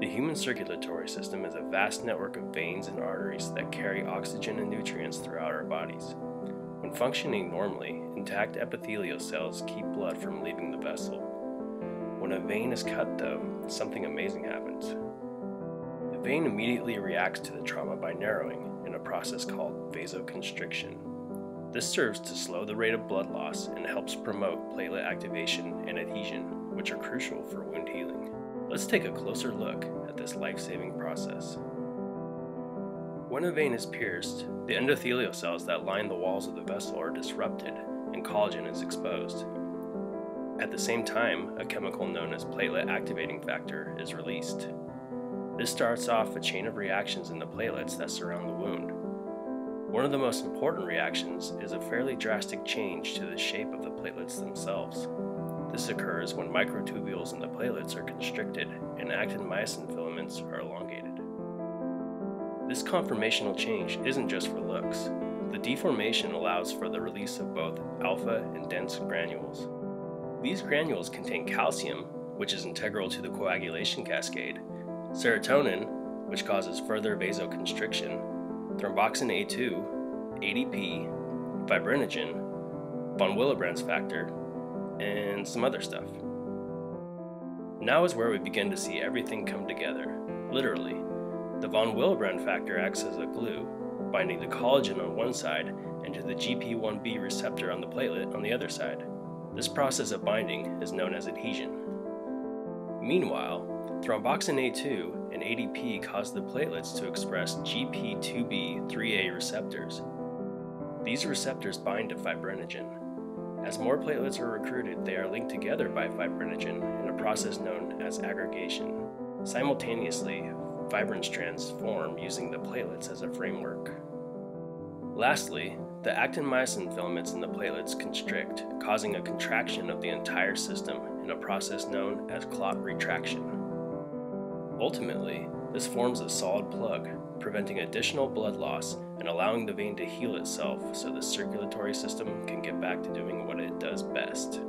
The human circulatory system is a vast network of veins and arteries that carry oxygen and nutrients throughout our bodies. When functioning normally, intact epithelial cells keep blood from leaving the vessel. When a vein is cut, though, something amazing happens. The vein immediately reacts to the trauma by narrowing in a process called vasoconstriction. This serves to slow the rate of blood loss and helps promote platelet activation and adhesion, which are crucial for wound healing. Let's take a closer look at this life-saving process. When a vein is pierced, the endothelial cells that line the walls of the vessel are disrupted and collagen is exposed. At the same time, a chemical known as platelet activating factor is released. This starts off a chain of reactions in the platelets that surround the wound. One of the most important reactions is a fairly drastic change to the shape of the platelets themselves. This occurs when microtubules in the platelets are constricted and actin-myosin filaments are elongated. This conformational change isn't just for looks. The deformation allows for the release of both alpha and dense granules. These granules contain calcium, which is integral to the coagulation cascade, serotonin, which causes further vasoconstriction, thromboxane A2, ADP, fibrinogen, von Willebrand's factor, and some other stuff. Now is where we begin to see everything come together. Literally, the von Willebrand factor acts as a glue, binding the collagen on one side and to the GP1B receptor on the platelet on the other side. This process of binding is known as adhesion. Meanwhile, thromboxane A2 and ADP cause the platelets to express GP2B3A receptors. These receptors bind to fibrinogen. As more platelets are recruited, they are linked together by fibrinogen in a process known as aggregation. Simultaneously, fibrin strands form using the platelets as a framework. Lastly, the actin-myosin filaments in the platelets constrict, causing a contraction of the entire system in a process known as clot retraction. Ultimately, this forms a solid plug, preventing additional blood loss and allowing the vein to heal itself so the circulatory system can get back to doing what it does best.